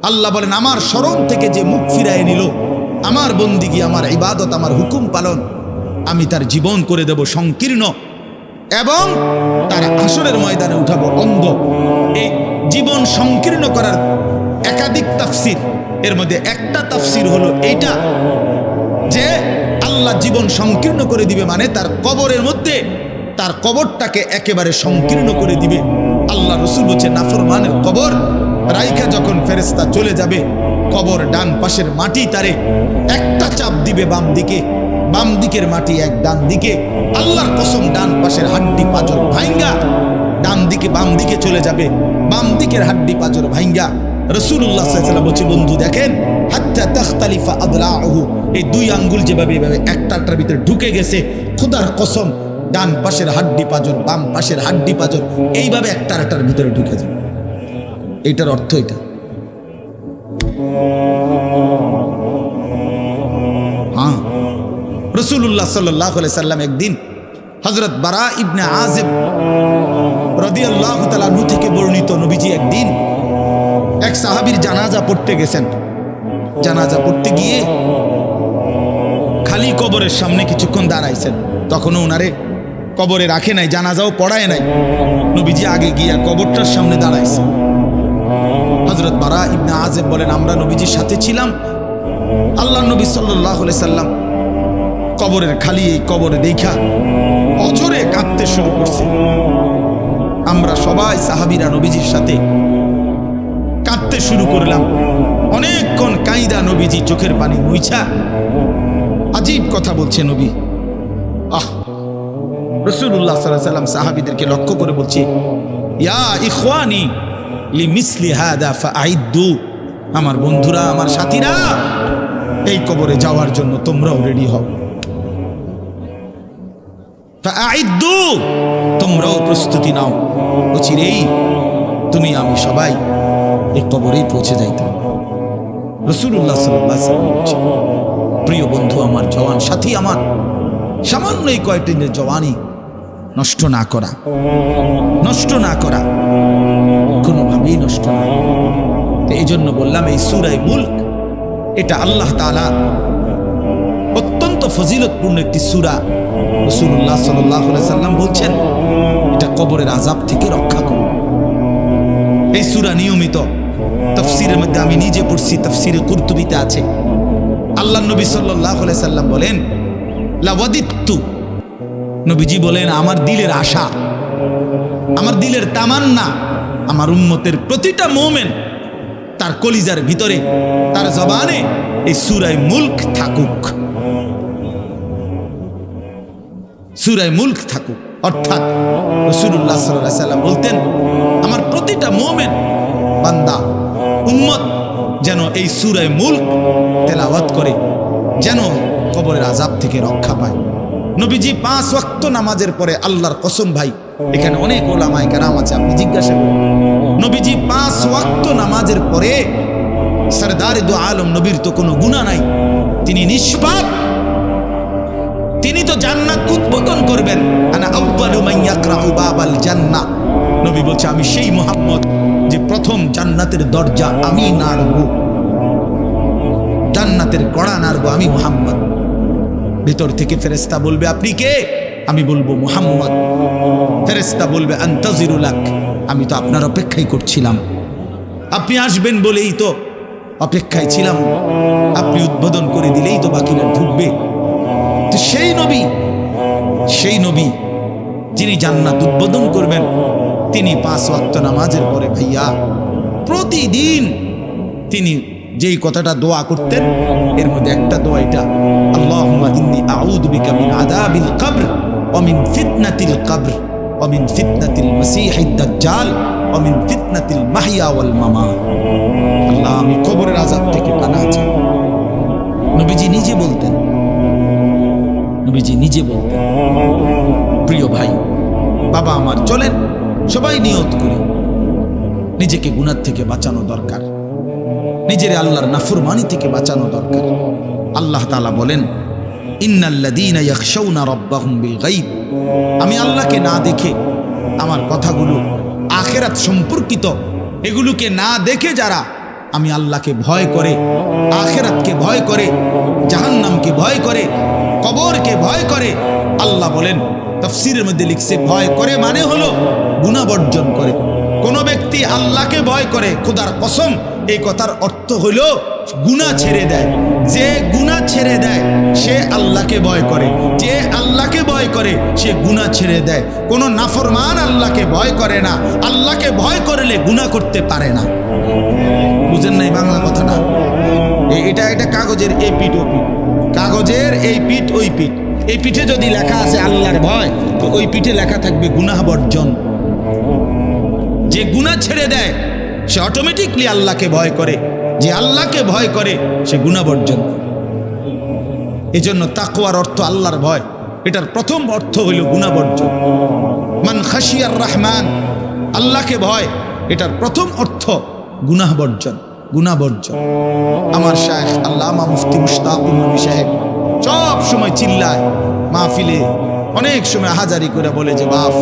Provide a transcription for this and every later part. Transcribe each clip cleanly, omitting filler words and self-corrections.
আল্লাহ বলেন আমার স্মরণ থেকে যে মুখ ফিরায় নিল, আমার বন্দিগি, আমার ইবাদত, আমার হুকুম পালন, আমি তার জীবন করে দেব সংকীর্ণ এবং তার হাসরের ময়দানে উঠাবো অন্ধ। এই জীবন সংকীর্ণ করার একাধিক তাফসির, এর মধ্যে একটা তাফসির হলো এইটা যে আল্লাহ জীবন সংকীর্ণ করে দিবে মানে তার কবরের মধ্যে তার কবরটাকে একেবারে সংকীর্ণ করে দিবে। আল্লাহ রসুল বলছে নাফরমানের কবর রাইখা যখন ফেরেশতা চলে যাবে, কবর ডান পাশের মাটি তারে একটা চাপ দিবে বাম দিকে, বাম দিকের মাটি এক ডান দিকে, আল্লাহর কসম ডান পাশের হাড্ডি পাঁজর ভাঙ্গা ডান দিকে বাম দিকে চলে যাবে, বাম দিকের হাড্ডি পাঁজর ভাঙ্গা। রাসূলুল্লাহ সাল্লাল্লাহু আলাইহি ওয়াসাল্লাম বলছে বন্ধু দেখেন হাত্তা তাখতালিফা আদলাউহু, এই দুই আঙ্গুল যেভাবে এভাবে একটার ভিতরে ঢুকে গেছে, খোদার কসম ডান পাশের হাড্ডি পাঁজর বাম পাশের হাড্ডি পাঁজর এইভাবে একটার ভিতরে ঢুকে যাবে। এইটার অর্থ এটা। হ্যাঁ, রাসূলুল্লাহ সাল্লাল্লাহু আলাইহি সাল্লাম একদিন হযরত বারা ইবনে আযিব রাদিয়াল্লাহু তাআলা আনহু থেকে বর্ণিত, নবীজি একদিন এক সাহাবীর জানাজা পড়তে গেছেন। জানাজা পড়তে গিয়ে খালি কবরের সামনে কিছুক্ষণ দাঁড়াইছেন, তখনও ওনারে কবরে রাখে নাই, জানাজাও পড়ায় নাই। নবীজি আগে গিয়া কবরটার সামনে দাঁড়াইছে। হযরত বারা ইবনে আযিব বলেন আমরা নবীজির সাথে ছিলাম, আল্লাহ নবী সাল্লাল্লাহু আলাইহি সাল্লাম কবরের খালি এই কবরে দেখা অঝরে কাঁদতে শুরু করছে। আমরা সবাই সাহাবীরা নবীজির সাথে কাঁদতে শুরু করলাম। অনেকক্ষণ কাইদা নবীজি চোখের পানি মুইছা আজীব কথা বলছে নবী। রাসূলুল্লাহ সাল্লাল্লাহু আলাইহি সাল্লাম সাহাবীদেরকে লক্ষ্য করে বলছে ইয়া ইখওয়ানি লিমিসলি হাদা ফাআইদ্দু, আমার বন্ধুরা আমার সাথীরা এই কবরে যাওয়ার জন্য তোমরাও রেডি হও। ফাআইদ্দু, তোমরাও প্রস্তুতি নাও। অচিরেই তুমি আমি সবাই এই কবরেই পৌঁছে যাইতাম। রাসূলুল্লাহ সাল্লাল্লাহু আলাইহি ওয়াসাল্লাম বলছেন প্রিয় বন্ধু আমার, জওয়ান সাথী আমার, সামান্য এই কয়েকটি জওয়ানি নষ্ট না করা, নষ্ট না করা, কোনোভাবেই নষ্ট না। এই জন্য বললাম এই সূরা মুলক এটা আল্লাহ তাআলা অত্যন্ত ফজিলতপূর্ণ একটি সূরা। রাসূলুল্লাহ সাল্লাল্লাহু আলাইহি সাল্লাম বলছেন এটা কবরের আযাব থেকে রক্ষা করে। এই সূরা নিয়মিত তাফসীরের মধ্যে আমি নিজে পড়ছি, তাফসীরে কুরতুবীতে আছে। আল্লাহ নবী সাল্লাল্লাহু আলাইহি সাল্লাম বলেন লাওয়াদিত্তু, নবীজি বলেন আমার দিলের আশা, আমার দিলের তামান্না, আমার উম্মতের প্রতিটা মুমিন তার কলিজার ভিতরে তার জবানে এই সূরা মুলক থাকুক, সূরা মুলক থাকুক। অর্থাৎ রাসূলুল্লাহ সাল্লাল্লাহু আলাইহি সাল্লাম বলতেন আমার প্রতিটা মুমিন বান্দা উম্মত যেন এই সূরা মুলক তেলাওয়াত করে, যেন কবরের আযাব থেকে রক্ষা পায়। নবীজি 5 ওয়াক্ত নামাজের পরে, আল্লাহর কসম ভাই এখানে অনেক উলামায়ে কেরাম আছে, আপনি জিজ্ঞাসা করুন, নবীজি 5 ওয়াক্ত নামাজের পরে সরদারে দু আলম নবীর তো কোনো গুনাহ নাই, তিনি নিষ্পাপ, তিনি তো জান্নাত উদ্বোধন করবেন। আনা আউয়ালু মান ইয়াকরাউ বাবাল জান্নাহ, নবী বলছে আমি সেই মুহাম্মদ যে প্রথম জান্নাতের দরজা আমি নাড়ব, জান্নাতের কড়া নাড়ব আমি মুহাম্মদ। ভিতর থেকে ফেরেশতা বলবে আপনি কে? আমি বলবো মুহাম্মদ। ফেরেশতা বলবে আনতাজিরু লাক, আমি তো আপনার অপেক্ষাই করছিলাম, আপনি আসবেন বলেই তো অপেক্ষায় ছিলাম, আপনি উদ্বোধন করে দিলেই তো বাকিরা ঢুকবে। তো সেই নবী যিনি জান্নাত উদ্বোধন করবেন, তিনি 5 ওয়াক্ত নামাজের পরে ভাইয়া প্রতিদিন তিনি যেই কথাটা দোয়া করতেন, এর মধ্যে একটা দোয়া এটা, আল্লাহুম্মা ইন্নী আউযু বিকা মিন আযাবিল কবর ওয়া মিন ফিতনাতিল কবর ওয়া মিন ফিতনাতিল মাসীহিদ দাজ্জাল ওয়া মিন ফিতনাতিল মাহইয়া ওয়াল মামাত। আল্লাহ আমি কবরের আযাব থেকে পানাহ চাই। নবীজি নিজে বলতেন, নবীজি নিজে বলতেন। প্রিয় ভাই বাবা আমার, চলেন সবাই নিয়ত করি, নিজেকে গুনাহ থেকে বাঁচানো দরকার, নিজের আল্লাহর নাফরমানি থেকে বাঁচানো দরকার। আল্লাহ তাআলা বলেন ইন্নাল্লাযীনা ইয়াখশাউনা রাব্বাহুম বিল গায়ব, আমি আল্লাহকে না দেখে আমার কথাগুলো আখিরাত সম্পর্কিত এগুলোকে না দেখে যারা আমি আল্লাহকে ভয় করে, আখিরাতকে ভয় করে, জাহান্নামকে ভয় করে, কবরকে ভয় করে। আল্লাহ বলেন, তাফসীরের মধ্যে লিখছে, ভয় করে মানে হলো গুনাহ বর্জন করে। কোন ব্যক্তি আল্লাহকে ভয় করে, খোদার কসম এই কথার অর্থ হলো গুনাহ ছেড়ে দেয়। যে গুনাহ ছেড়ে দেয় সে আল্লাহকে ভয় করে, যে আল্লাহকে ভয় করে সে গুনাহ ছেড়ে দেয়। কোন নাফরমান আল্লাহকে ভয় করে না, আল্লাহকে ভয় করলে গুনাহ করতে পারে না। বুঝেন নাই বাংলা কথাটা? এটা কাগজের এই পিঠ ও পিঠ, কাগজের এই পিঠ ওই পিঠ। এই পিঠে যদি লেখা আছে আল্লাহর ভয়, তো ওই পিঠে লেখা থাকবে গুনাহ বর্জন। যে গুনাহ ছেড়ে দেয় সে অটোমেটিকলি আল্লাহকে ভয় করে, যে আল্লাহকে ভয় করে সে গুনাহ বর্জন। এই জন্য তাকওয়ার অর্থ আল্লাহর ভয়, এটার প্রথম অর্থ হইল গুনাহ বর্জন। মান খাশিয়ার রহমান, আল্লাহকে ভয়, এটার প্রথম অর্থ গুনাহ বর্জন, গুনাহ বর্জন। আমার শায়েখ আল্লামা মুফতি মুশতাকুর নবী সাহেব সব সময় চিল্লায় মাহফিলে, অনেক সময় হাজারি করে বলে যে বাপ,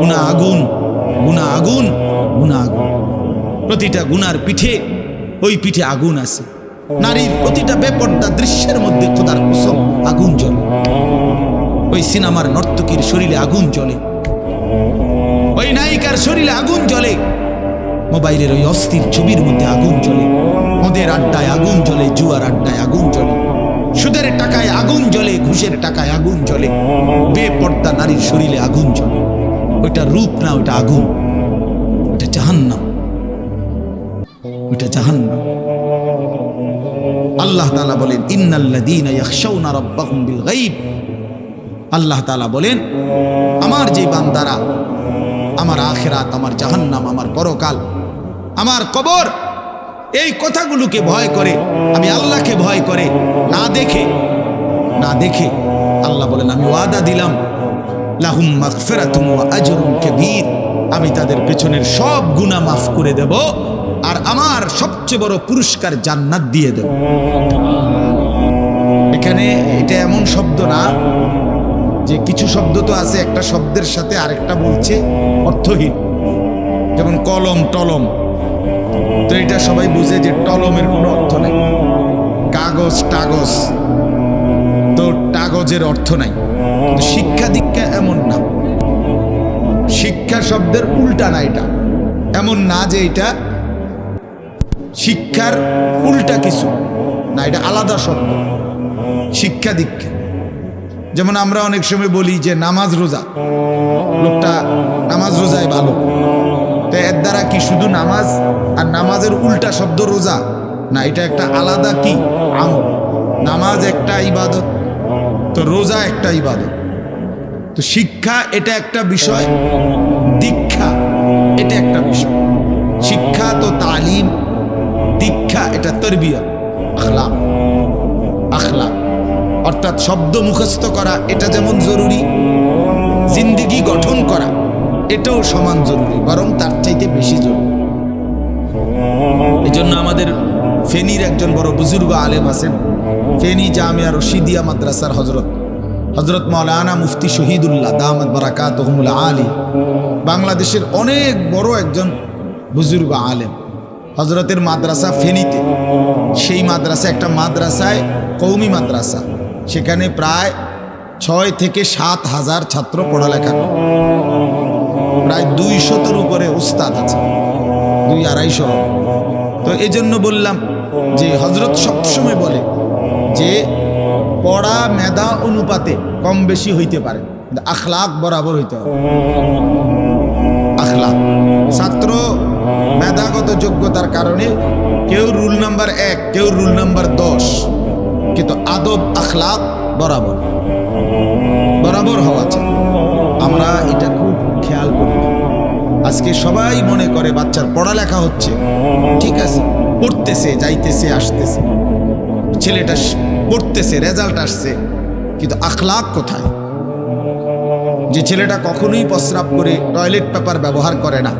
গুনাহ আগুন, গুনাহ আগুন, গুনাহ আগুন। প্রতিটা গুনার পিঠে, ওই পিঠে আগুন আছে। নারীর প্রতিটা বেপর্দা দৃশ্যের মধ্যে খোদার কসম আগুন জ্বলে। ওই সিনেমার নর্তকীর শরীরে আগুন জ্বলে, ওই নায়িকার শরীরে আগুন জ্বলে, মোবাইলের ওই অস্থির ছবির মধ্যে আগুন জ্বলে, মদের আড্ডায় আগুন জ্বলে, জুয়ার আড্ডায় আগুন জ্বলে, সুদের টাকায় আগুন জ্বলে, ঘুষের টাকায় আগুন জ্বলে, বেপর্দা নারীর শরীরে আগুন জ্বলে। ওইটা রূপ না, ওইটা আগুন, ওইটা জাহান্নাম, ওইটা জাহান্নাম। আল্লাহ তাআলা বলেন, ইন্নাল্লাযীনা ইয়াখশাউনা রাব্বাহুম বিল গায়ব। আল্লাহ তাআলা বলেন, আমার যে বান্দারা আমার আখিরাত, আমার জাহান্নাম, আমার পরকাল, আমার কবর, এই কথাগুলোকে ভয় করে, আমি আল্লাহকে ভয় করে, না দেখে, না দেখে, আল্লাহ বলেন আমি ওয়াদা দিলাম, লাহুম মাগফিরাতুন ওয়া আজরুন কাবীর, আমি তাদের পেছনের সব গুনাহ মাফ করে দেব, আর আমার সবচেয়ে বড় পুরস্কার জান্নাত দিয়ে দেব। এখানে এটা এমন শব্দ না যে কিছু শব্দ তো আছে একটা শব্দের সাথে আরেকটা বলছে অর্থহীন, যেমন কলম, টলম। তো এটা সবাই বুঝে যে টলমের কোনো অর্থ নাই। কাগজ, টাগজ, তো কাগজের অর্থ নাই। শিক্ষা দীক্ষা এমন না, শিক্ষা শব্দের উল্টা না, এটা এমন না যে এটা শিক্ষার উল্টা কিছু না, এটা আলাদা শব্দ। শিক্ষা দীক্ষা, যেমন আমরা অনেক সময় বলি যে নামাজ রোজা, লোকটা নামাজ রোজায় ভালো, তো এর দ্বারা কি শুধু নামাজ আর নামাজের উল্টা শব্দ রোজা না, এটা একটা আলাদা কি আমল। নামাজ একটা ইবাদত, তো রোজা একটা ইবাদত। তো শিক্ষা এটা একটা বিষয়, দীক্ষা এটা একটা বিষয়। শিক্ষা তো তালিম, দীক্ষা এটা তরবিয়ত, আখলাক। আখলাক অর্থাৎ শব্দ মুখস্থ করা এটা যেমন জরুরি, জিন্দেগি গঠন করা এটাও সমান জরুরি, বরং তার চাইতে বেশি জরুরি। এই জন্য আমাদের ফেনীর একজন বড় বুজুর্গ আলেম আছেন, ফেনী জামিয়া রশিদিয়া মাদ্রাসার হজরত মাওলানা মুফতি শহীদুল্লাহ দামাত বারাকাতুহুমুল আলী, বাংলাদেশের অনেক বড় একজন বুজুর্গ আলেম। হজরতের মাদ্রাসা ফেনীতে, সেই মাদ্রাসা একটা মাদ্রাসায় কওমি মাদ্রাসা, সেখানে প্রায় 6 থেকে 7 হাজার ছাত্র পড়ালেখা করে, প্রায় 200-এর উপরে উস্তাদ আছে, 200-250। তো এই জন্য বললাম যে হজরত সবসময় বলে যে পড়া মেধা অনুপাতে কম বেশি হইতে পারে, কিন্তু আখলাক বরাবর হইতে হবে। আখলাক, ছাত্র মেধাগত যোগ্যতার কারণে কেউ রুল নাম্বার 1, কেউ রুল নাম্বার 10, কিন্তু আদব আখলাক বরাবর বরাবর হওয়া চাই। আমরা এটা খুব খেয়াল করি। আজকে সবাই মনে করে বাচ্চার পড়ালেখা হচ্ছে, ঠিক আছে, পড়তেছে, যাইতেছে, আসতেছে, ছেলেটা পড়তেছে, রেজাল্ট আসছে, কিন্তু আখলাক কোথায়? যে ছেলেটা কখনোই প্রস্রাব করে টয়লেট পেপার ব্যবহার করে না,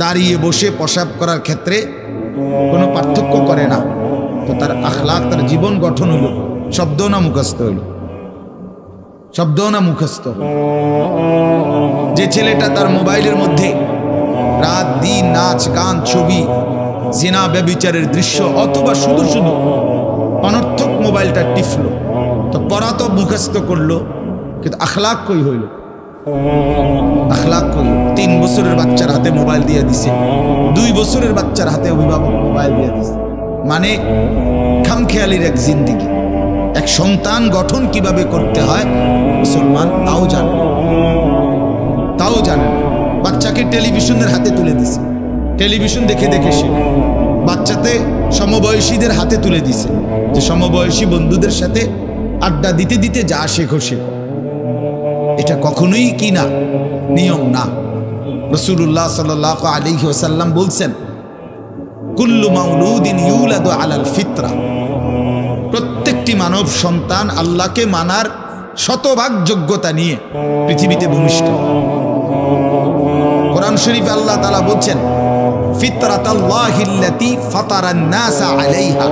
দাঁড়িয়ে বসে প্রস্রাব করার ক্ষেত্রে কোনো পার্থক্য করে না, তো তার আখলাক, তার জীবন গঠন হইল শব্দ না মুখস্থ হইল? শব্দ না মুখস্থ? যে ছেলেটা তার মোবাইলের মধ্যে রাত দিন নাচ গান ছবি জিনা ব্যভিচারের দৃশ্য, অথবা শুধু শুধু অনর্থক মোবাইলটা টিপলো, তো পড়া তো মুখস্থ করলো, কিন্তু আখলাক কই হইল? আখলাক কই? 3 বছরের বাচ্চার হাতে মোবাইল দিয়ে দিছে, 2 বছরের বাচ্চার হাতে অভিভাবক মোবাইল দিয়ে দিছে। মানে খামখেয়ালির এক জিন্দিগি। এক সন্তান গঠন কিভাবে করতে হয় মুসলমান তাও জানে, তাও জানে। বাচ্চাকে টেলিভিশনের হাতে তুলে দিছে, টেলিভিশন দেখে দেখে সে বাচ্চাতে সমবয়সীদের হাতে তুলে দিছে, যে সমবয়সী বন্ধুদের সাথে আড্ডা দিতে দিতে যা শেখো শেখো। এটা কখনোই কি না, নিয়ম না। রাসূলুল্লাহ সাল্লাল্লাহু আলাইহি ওয়াসাল্লাম বলছেন, কুল্লু মাউলুদিন ইউলাদু আলাল ফিতরা, প্রত্যেকটি মানব সন্তান আল্লাহকে মানার শতভাগ যোগ্যতা নিয়ে পৃথিবীতে ভূমিষ্ঠ। কোরআন শরীফে আল্লাহ তাআলা বলছেন, ফিতরাতাল্লাহিল্লাতী ফাতারান নাসা আলাইহা,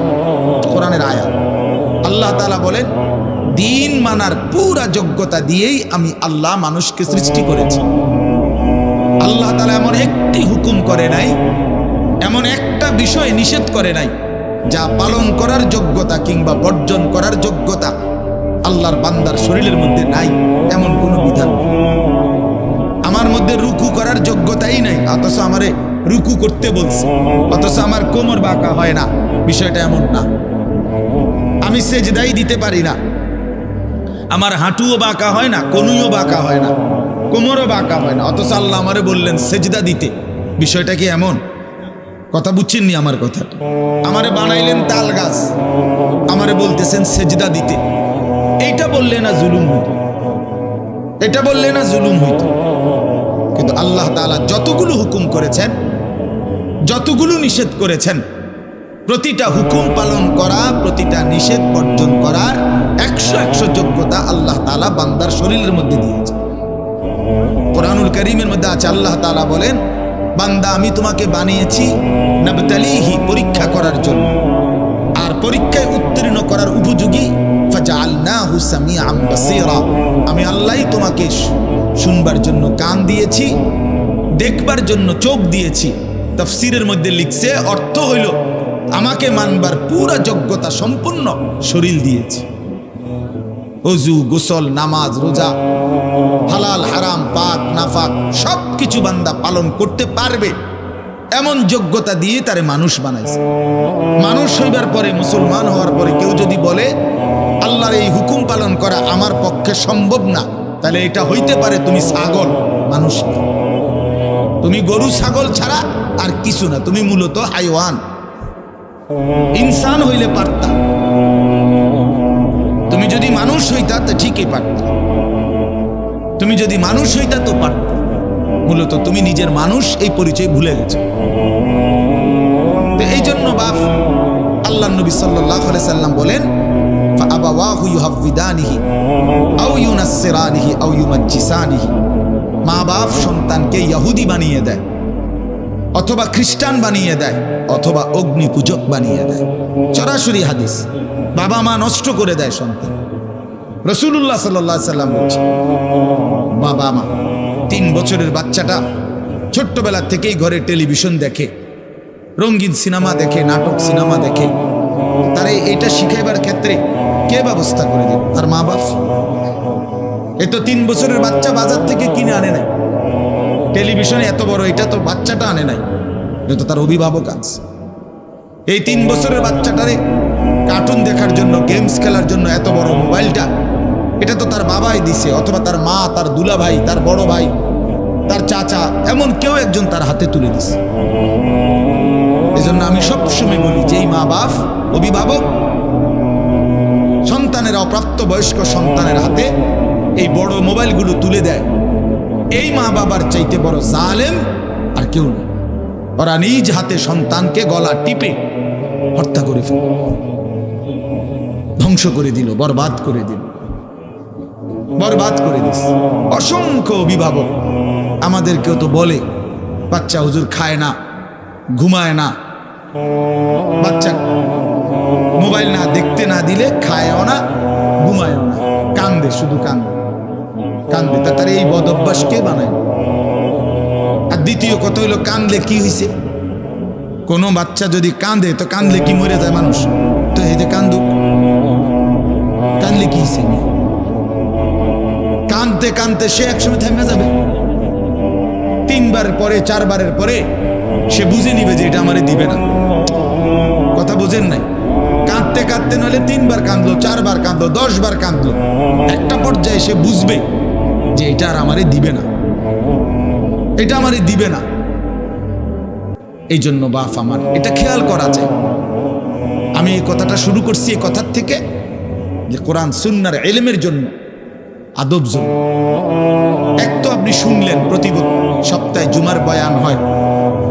কোরআনের আয়াত। আল্লাহ তাআলা বলেন, দিন মানার পুরা যোগ্যতা দিয়েই আমি আল্লাহ মানুষকে সৃষ্টি করেছি। আল্লাহ তাআলা এমন একটি হুকুম করে নাই, এমন একটা বিষয় নিষেধ করে নাই যা পালন করার যোগ্যতা কিংবা বর্জন করার যোগ্যতা আল্লাহর বান্দার শরীরের মধ্যে নাই, এমন কোনো বিধান। আমার মধ্যে রুকু করার যোগ্যতাই নাই, অথচ আমারে রুকু করতে বলছে, অথচ আমার কোমর বাঁকা হয় না, বিষয়টা এমন না। আমি সেজদাই দিতে পারি না, আমার হাঁটুও বাঁকা হয় না, কনুইও বাঁকা হয় না, কোমরও বাঁকা হয় না, অথচ আল্লাহ আমারে বললেন সেজদা দিতে। বিষয়টা কি এমন? কথা বুঝছেননি আমার কথাটা? আমারে বানাইলেন তাল গাছ, আমারে বলতেছেন সেজদা দিতে। এইটা বললে না জুলুম হইত? এটা বললে না জুলুম হইত? কিন্তু আল্লাহ তাআলা যতগুলো হুকুম করেছেন, যতগুলো নিষেধ করেছেন, প্রতিটা হুকুম পালন করা, প্রতিটা নিষেধ বর্জন করার 100 যোগ্যতা আল্লাহ তাআলা বান্দার শরীরের মধ্যে দিয়েছে। কোরআনুল কারীমের মধ্যে আছে, আল্লাহ তাআলা বলেন, বান্দা আমি তোমাকে বানিয়েছি নাবতালিহি, পরীক্ষা করার জন্য, আর পরীক্ষায় উত্তীর্ণ করার উপযোগী। ফাজআলনাহু সামিআন বাসীরা, আমি আল্লাহই তোমাকে শুনবার জন্য কান দিয়েছি, দেখবার জন্য চোখ দিয়েছি। তাফসীরের মধ্যে লিখছে, অর্থ হইল আমাকে মানবার পুরা যোগ্যতা সম্পূর্ণ শরীর দিয়েছি। ওযু, গোসল, নামাজ, রোজা, হালাল হারাম, পাক নাফাক সব কিছু বান্দা পালন করতে পারবে এমন যোগ্যতা দিয়ে তারে মানুষ বানাইছে। মানুষ হইবার পরে, মুসলমান হওয়ার পরে কেউ যদি বলে আল্লাহর এই হুকুম পালন করা আমার পক্ষে সম্ভব না, তাহলে এটা হইতে পারে তুমি ছাগল, মানুষ না। তুমি গরু ছাগল ছাড়া আর কিছু না, তুমি মূলত হাইওয়ান। ইনসান হইলে পারতা, তুমি যদি মানুষ হইতা তো ঠিকই পারতা, তুমি যদি মানুষ হইতা তো পারতা। মূলত তুমি নিজের মানুষ এই পরিচয় ভুলে গেছো। তো এই জন্য বাপ আল্লাহ নবী সাল্লাল্লাহু আলাইহি সাল্লাম বলেন, ফাআবাওয়াহু ইউহাব্বিদানিহি আও ইউনাসসিরানিহি আও ইউমাজ্জিসানিহি, মা বাপ সন্তানকে ইহুদি বানিয়ে দেয়, অথবা খ্রিস্টান বানিয়ে দেয়, অথবা অগ্নি পূজক বানিয়ে দেয়। সরাসরি হাদিস। বাবা মা নষ্ট করে দেয় সন্তান। রাসূলুল্লাহ সাল্লাল্লাহু আলাইহি সাল্লাম বলছেন, বাবা মা 3 বছরের বাচ্চাটা ছোট্টবেলা থেকেই ঘরে টেলিভিশন দেখে, রঙিন সিনেমা দেখে, নাটক সিনেমা দেখে, তারে এটা শিখাইবার ক্ষেত্রে কে ব্যবস্থা করে দেবে? তার মা বাপ। এ তো 3 বছরের বাচ্চা বাজার থেকে কিনে আনে নাই, টেলিভিশনে এত বড় এটা তো বাচ্চাটা আনে নাই, এটা তো তার অভিভাবক আছে। এই 3 বছরের বাচ্চাটারে কার্টুন দেখার জন্য, গেমস খেলার জন্য এত বড় মোবাইলটা, এটা তো তার বাবাই দিছে, অথবা তার মা, তার দুলা ভাই, তার বড় ভাই, তার চাচা, এমন কেউ একজন তার হাতে তুলে দিছে। এজন্য আমি সবসময় বলি, যেই মা বাপ, অভিভাবক সন্তানের, অপ্রাপ্ত বয়স্ক সন্তানের হাতে এই বড় মোবাইলগুলো তুলে দেয়, এই মা বাবার চাইতে বড় জালেম আর কেউ নেই। ওরা নিজ হাতে সন্তানকে গলা টিপে হত্যা করে ফেল, ধ্বংস করে দিল, বরবাদ করে দিল, বরবাদ করে দিস। অসংখ্য অভিভাবক আমাদেরকেও তো বলে, বাচ্চা হুজুর খায় না, ঘুমায় না, বাচ্চা মোবাইল না দেখতে না দিলে খায়ও না, ঘুমায়ও না, কান্দে, শুধু কান্দে কান্দে। তার এই বদ অভ্যাস কে বানায়? আর দ্বিতীয় কথা হইল, কান্দলে কি হয়েছে? কোনো বাচ্চা যদি কাঁদে তো কাঁদলে কি মরে যায় মানুষ? তো এই যে কান্দুক, কাঁদলে কি হইছে? কাঁদতে কাঁদতে সে একসময় থেমে যাবে। 3 বার পরে 4 বারের পরে সে বুঝে নিবে যে এটা আমারে দিবে না। কথা বুঝেন নাই? কাঁদতে কাঁদতে নইলে 3 বার কাঁদলো, 4 বার কাঁদলো, 10 বার কাঁদলো, একটা পর্যায়ে সে বুঝবে যে এটা আর আমারে দিবে না, এটা আমারে দিবে না। এই জন্য বাপ আমার এটা খেয়াল করা যায়। আমি এই কথাটা শুরু করছি এই কথার থেকে যে কোরআন সুন্নাহর ইলমের জন্য, আদব জন্য। এক তো আপনি শুনলেন প্রতি সপ্তাহে জুমার বয়ান হয়,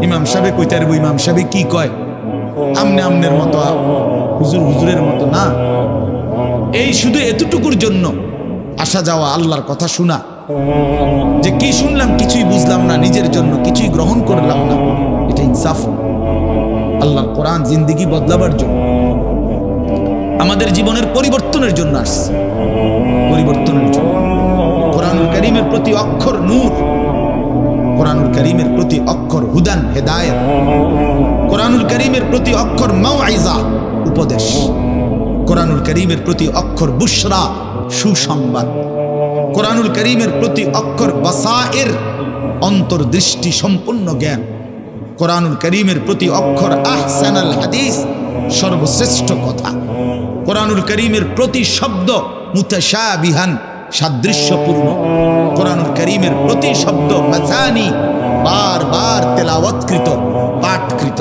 ইমাম সাহেব কইতে পারবো ইমাম সাহেব কি কয়, আমনে আমনের মতো, হুজুর হুজুরের মতো না। এই শুধু এতটুকুর জন্য আসা যাওয়া, আল্লাহর কথা শোনা, যে কি শুনলাম কিছুই বুঝলাম না, নিজের জন্য কিছুই গ্রহণ করলাম না, এটা ইনসাফ। আল্লাহর কোরআন জিন্দেগি বদলাবার জন্য, আমাদের জীবনের পরিবর্তনের জন্য আসছে, পরিবর্তনের জন্য। কোরআনুল কারীমের প্রতি অক্ষর নূর, কোরআনুল কারীমের প্রতি অক্ষর হুদান হেদায়েত, কোরআনুল কারীমের প্রতি অক্ষর মাউইজা উপদেশ, কোরআনুল কারীমের প্রতি অক্ষর বুশরা সুসংবাদ, কোরআনুল কারীমের প্রতি অক্ষর বাসায়ের অন্তর্দৃষ্টি সম্পন্ন জ্ঞান, কোরআনুল কারীমের প্রতি অক্ষর আহসানাল হাদিস সর্বশ্রেষ্ঠ কথা, কোরআনুল কারীমের প্রতি শব্দ মুতাশাবিহান সাদৃশ্যপূর্ণ, কোরআনুল কারীমের প্রতি শব্দ মাসানি বারবার তেলাওয়াতকৃত পাঠকৃত।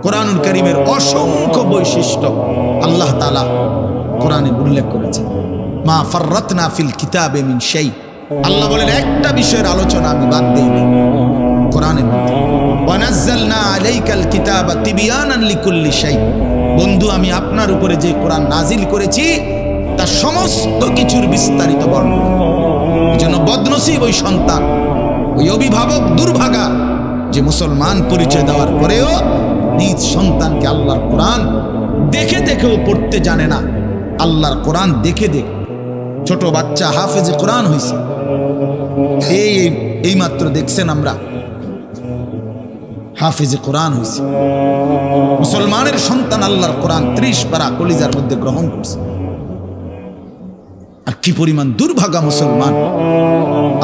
কোরআনুল কারীমের অসংখ্য বৈশিষ্ট্য আল্লাহ তাআলা কোরআনে উল্লেখ করেছেন। মা ফাররাতনা ফিল কিতাবে মিন শাই, আল্লাহ বলেন একটা বিষয়ের আলোচনা আমি বাদ দেইনি কোরআনের মধ্যে। ওয়া নাযালনা আলাইকাল কিতাবা তিবয়ানান লিকুল্লি শাই, বন্ধু আমি আপনার উপরে যে কোরআন নাজিল করেছি তার সমস্ত কিছুর বিস্তারিত বর্ণনা। এজন্য বদনসিব ওই সন্তান, ওই অভিভাবক দুর্ভাগা যে মুসলমান পরিচয় দেওয়ার পরেও নিজ সন্তানকে আল্লাহর কোরআন দেখে দেখেও পড়তে জানে না। আল্লাহর কোরআন দেখে দেখে ছোট বাচ্চা হাফেজে কোরআন হয়েছে, এই মাত্র দেখছেন আমরা হাফেজে কোরআন হয়েছে। মুসলমানের সন্তান আল্লাহর কোরআন 30 পারা কলিজার মধ্যে গ্রহণ করছে। আর কি পরিমাণ দুর্ভাগা মুসলমান,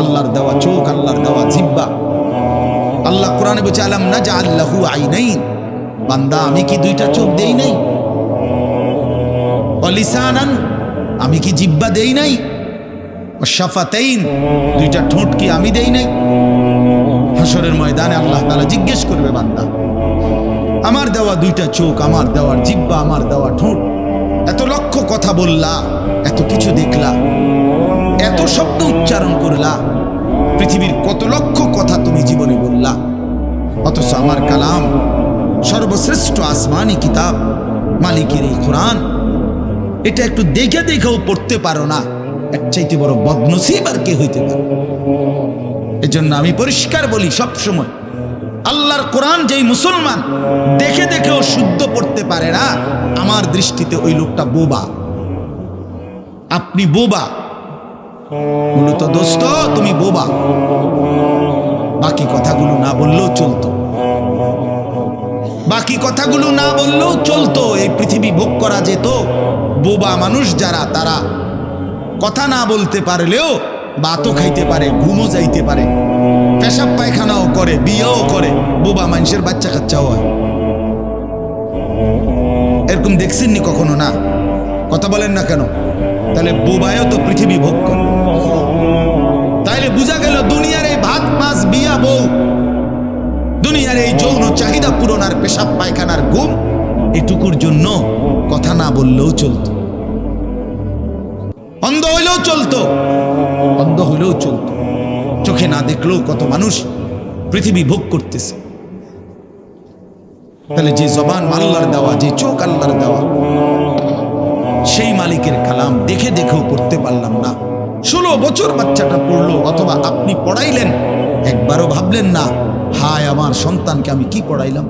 আল্লাহর দেওয়া চোখ, আল্লাহর দেওয়া জিহ্বা। আল্লাহ কোরআনে বলছে আলাম নাজআল লাহু আইনাইন, বান্দা আমি কি 2টা চোখ দেই নাই? ওয়া লিসানান, আমি কি জিহ্বা দেই নাই? ওয়া শাফাতাইন, 2টা ঠোঁট কি আমি দেই নাই? হাসরের ময়দানে আল্লাহ তাআলা জিজ্ঞেস করবে বান্দা আমার দেওয়া 2টা চোখ, আমার দেওয়ার জিহ্বা, আমার দেওয়া ঠোঁট, এত লক্ষ কথা বললা, এত কিছু দেখলা, এত শব্দ উচ্চারণ করলা, পৃথিবীর কত লক্ষ কথা তুমি জীবনে বললা, অথচ আমার কালাম সর্বশ্রেষ্ঠ আসমানি কিতাব মালিকের এই কোরআন, এটা একটু দেখে দেখেও পড়তে পারো না, এর চাইতে বড় বদনসিব আর কে হইতে পারে? এজন্য আমি পরিষ্কার বলি সবসময়, আল্লাহর কোরআন যেই মুসলমান দেখে দেখেও শুদ্ধ পড়তে পারে না, আমার দৃষ্টিতে ওই লোকটা বোবা। আপনি বোবা, মূলত দোস্ত তুমি বোবা। বাকি কথাগুলো না বললেও চলতো, বাকি কথাগুলো না বললেও চলতো, এই পৃথিবী ভোগ করা যেত। বোবা মানুষ যারা, তারা কথা না বলতে পারলেও ভাতও খাইতে পারে, ঘুমও যাইতে পারে, পেশাব পায়খানাও করে, বিয়েও করে, বোবা মানুষের বাচ্চা কাচ্চাও হয়। এরকম দেখছেননি কখনো? না, কথা বলেন না কেন? তাহলে বোবায়ও তো পৃথিবী ভোগ করে। তাইলে বোঝা গেল দুনিয়ার এই ভাত মাছ বিয়া বউ, দুনিয়ার এই যৌন চাহিদা পূরণ আর পেশাব পায়খানার ঘুম, এটুকুর জন্য কথা না বললেও চলতো, অন্ধ হইলেও চলতো, অন্ধ হইলেও চলতো, চোখে না দেখলেও কত মানুষ পৃথিবী ভোগ করতেছে। তাহলে যে জবান আল্লাহর দেওয়া, যে চোখ আল্লাহর দেওয়া, সেই মালিকের কালাম দেখে দেখেও পড়তে পারলাম না। 16 বছর বাচ্চাটা পড়লো, অথবা আপনি পড়াইলেন, একবারও ভাবলেন না হায় আমার সন্তানকে আমি কি পড়াইলাম?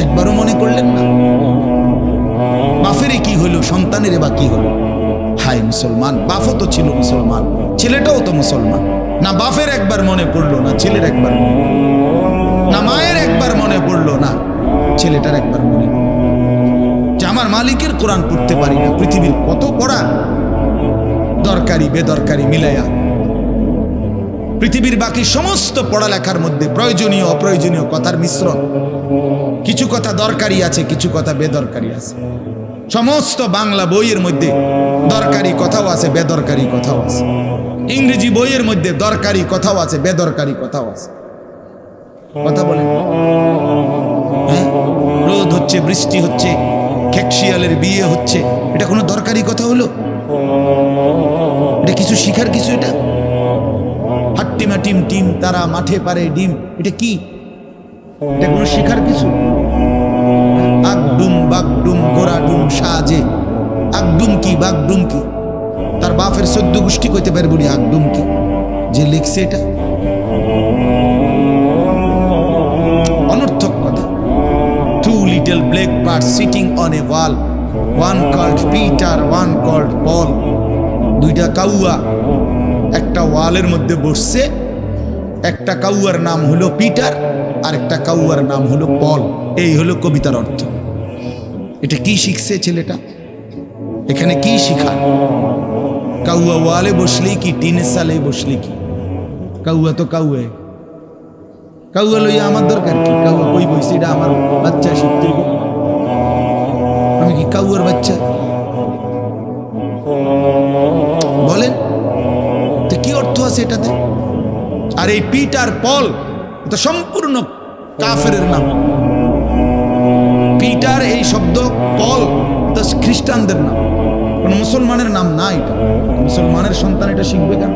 একবারও মনে করলেন না? বাফেরই কি হইল, সন্তানের বা কি হলো? হায় মুসলমান, বাফও তো ছিল মুসলমান, ছেলেটাও তো মুসলমান। না বাপের একবার মনে পড়লো, না ছেলের একবার মনে পড়লো, না মায়ের একবার মনে পড়লো, না ছেলেটার একবার মনে পড়লো যে আমার মালিকের কোরআন পড়তে পারি না। পৃথিবীর কত পড়া, দরকারি বেদরকারি মিলাইয়া পৃথিবীর বাকি সমস্ত পড়ালেখার মধ্যে প্রয়োজনীয় অপ্রয়োজনীয় কথার মিশ্রণ। কিছু কথা দরকারি আছে, কিছু কথা বেদরকারি আছে। সমস্ত বাংলা বইয়ের মধ্যে দরকারি কথাও আছে, বেদরকারি কথাও আছে। ইংরেজি বইয়ের মধ্যে দরকারি কথাও আছে, বেদরকারি কথাও আছে। কথা বলেন, হ্যাঁ? রোদ হচ্ছে, বৃষ্টি হচ্ছে, খেকশিয়ালের বিয়ে হচ্ছে, এটা কোনো দরকারি কথা হলো? এটা কিছু শিখার কিছু? এটা হাট্টিমা টিম টিম তারা মাঠে পারে ডিম, এটা কি? এটা কোনো শিখার কিছু? আগডুম বাগডুম গোরাডুম সাজে, আগডুম কি বাগডুম কি? তার বাপের 14 গোষ্ঠী কইতে পারবো না আগডুম কি যে লিখছে এটা। অনর্থক কথা। Two little black birds sitting on a wall, one called Peter, one called Paul. দুইটা কাউয়া একটা ওয়ালের মধ্যে বসছে, একটা কাউয়ার নাম হলো পিটার আর একটা কাউয়ার নাম হলো পল। এই হলো কবিতার অর্থ। এটা কি শিখছে ছেলেটা? এখানে কি শিখার? কাউয়া ওয়ালে বসলে কি, টিনের সালে বসলে কি? কাউয়া তো কাউয়া, কাউয়া লইয়া আমার দরকার কি? কাউয়া কই বইছে, এটা আমার বাচ্চা শিখতে, আমি কি কাউয়ার বাচ্চা? বলেন তো কি অর্থ আছে এটাতে? আর এই পিটার পল এটা সম্পূর্ণ কাফেরের নাম। পিটার এই শব্দ, পল এটা খ্রিস্টানদের নাম, কোন মুসলমানের নাম না। এটা মুসলমানের সন্তান, এটা শিখবে কেন?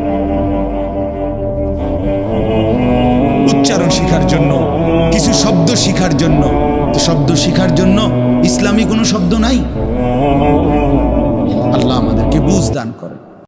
উচ্চারণ শিখার জন্য, কিছু শব্দ শিখার জন্য। তো শব্দ শিখার জন্য ইসলামী কোনো শব্দ নাই?